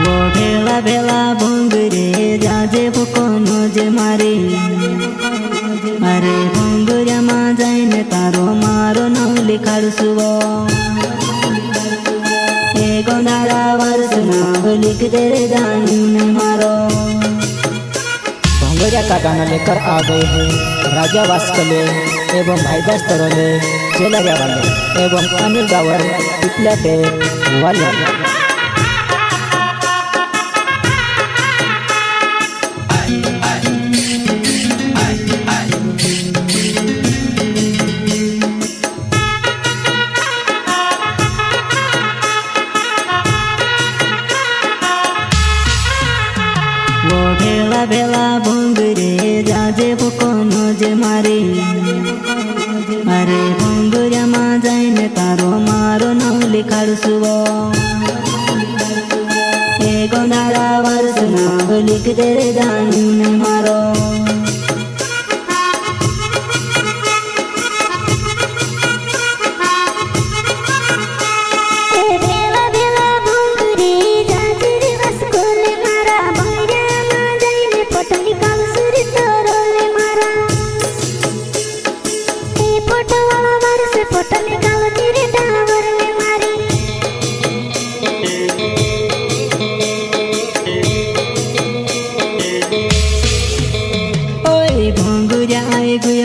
वो भेला भेला भोंगरे जाजे भूकोनो जे मारी अरे भोंगरिया मा जाइने तारो मारो नाम लिखाड़सुवो ए गोंधारा वर्ष नाम लिख दे रे जाने मारो। भोंगरिया का गाना लेकर आ गए हैं राजा वास्कले एवं भाईदास तरोले चेलारिया वाले एवं अनिल गावर पिपलाटे वाले। वो भेला भेला भोंगरे जाजे भूकोनो जे मारी अरे भोंगरिया मा जाइने तारो मारो नाम लिखाड़सुवो ए गोंधारा वर्ष नाम लिख दे रे जाने मारो।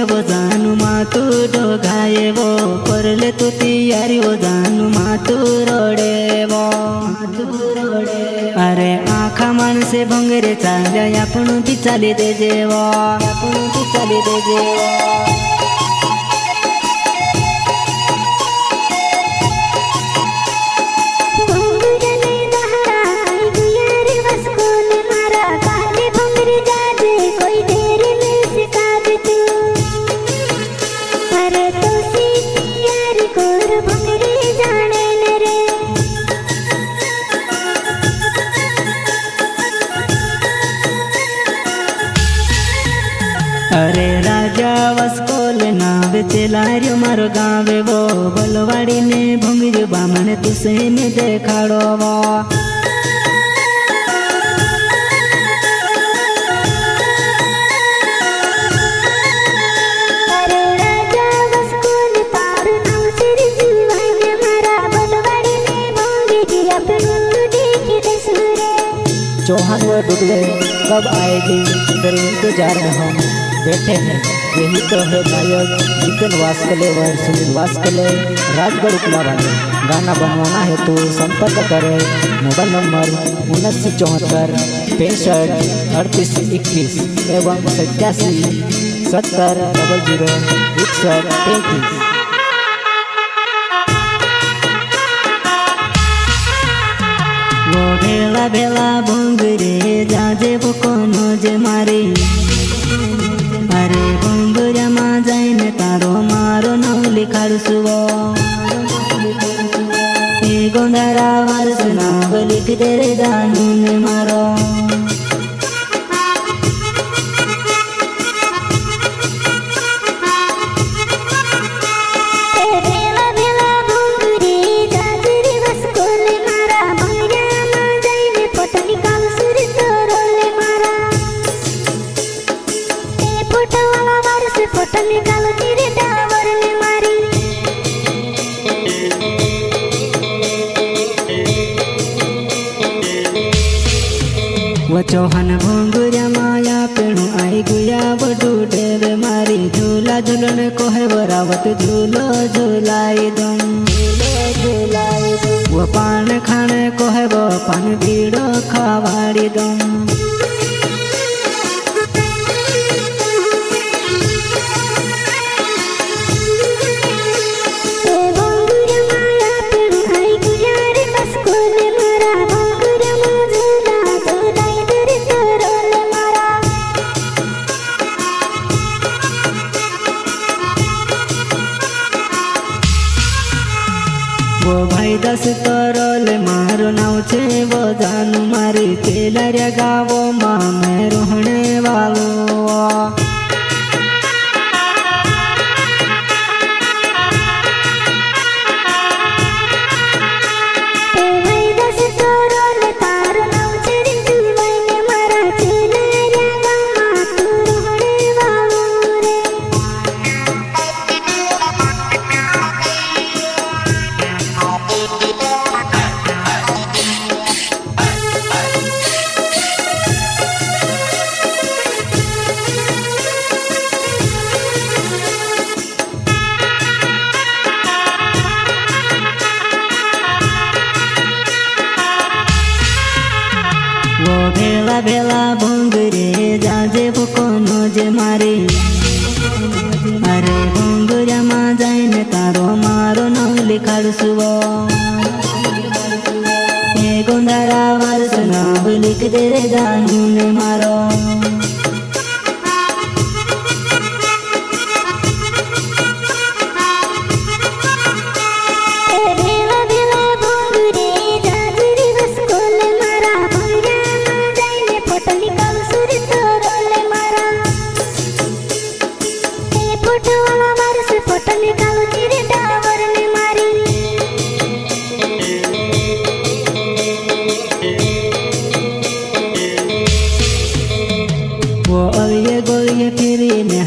वो जानू मातू डोगाए वो परले तू तैयारी वो जानू मातू रोडे वो अरे आखा मन से भंगरे चाल्या आपण भी चाली दे जेवो आपण भी चाली दे जेवो। अरे राजा वस्कोल नाव चेलारियो मारो गावे वो बलवाड़ी ने भोंगरियो बामण तुसे ने देखाड़ो वो चौहान व डुगले कब आएगी फिर इंतजार में हम बैठे हैं। यही तो है गायक जितन वास्कले व सुनील वास्कले राजगढ़ उपला वाले। गाना बनवाना है तो संपर्क करें मोबाइल नंबर 7974 65 38 21 एवं 87 70 00 61 33। वो भेला भेला भोंगरे जाजे भूकोनो जे मारी अरे भोंगरिया मा जाइने तारो मारो नाम लिखाड़सुवो ए गोंधारा वर्ष नाम लिख दे रे जाने मारो। वो चौहान भोंगरिया माया पेणु आई गुया वो डूडे मारी झूला झूलन को है वो रावत झूलो झूलाई दम वो पान खाने को है वो पान भीड़ो खावाड़ी दम। वो भाई दस तरोल मारो नाव छे वो जानू मारी चेलारिया गावो मां में रोहणे वालो। भाई दस तरोल तारो नाव वो भेला भेला भोंगरे जाजे भूकोनो जे मारी अरे भोंगरा मां जाइने तारो मारो नाम लिखाड़सुवो ए गोंदारा वर्ष नाम लिख दे रे जानू ने मारो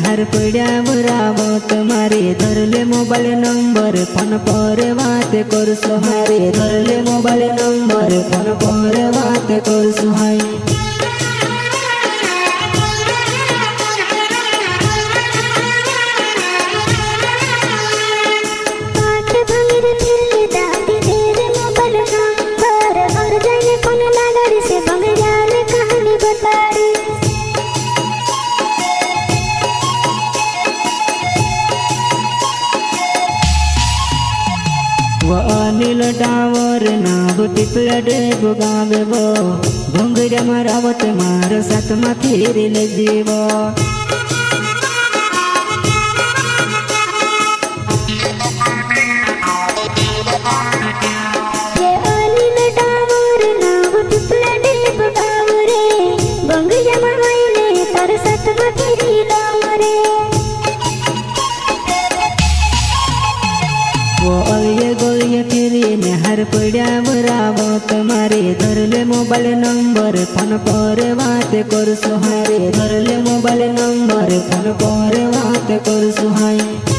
हर पड़ा बराबो तुम्हारे धरले मोबाइल नंबर फोन पर बात कर सुहारे धरले मोबाइल नंबर फोन पर बात कर सुहाई अनिल डावर नाव टिपलडे बुगावे वो भोंगरा मरावत मार साथ माथेरी ले जीवो ये अनिल डावर नाव टिपलडे बुगावरे भोंगरा मरावले तार साथ माथेरी लामरे वो अलये गोलये फिरी ने हर पड़ा बराबो तुम्हारे धरले मोबाइल नंबर फोन पर बात कर सुहारे धरले मोबाइल नंबर फोन पर बात कर सुहाई।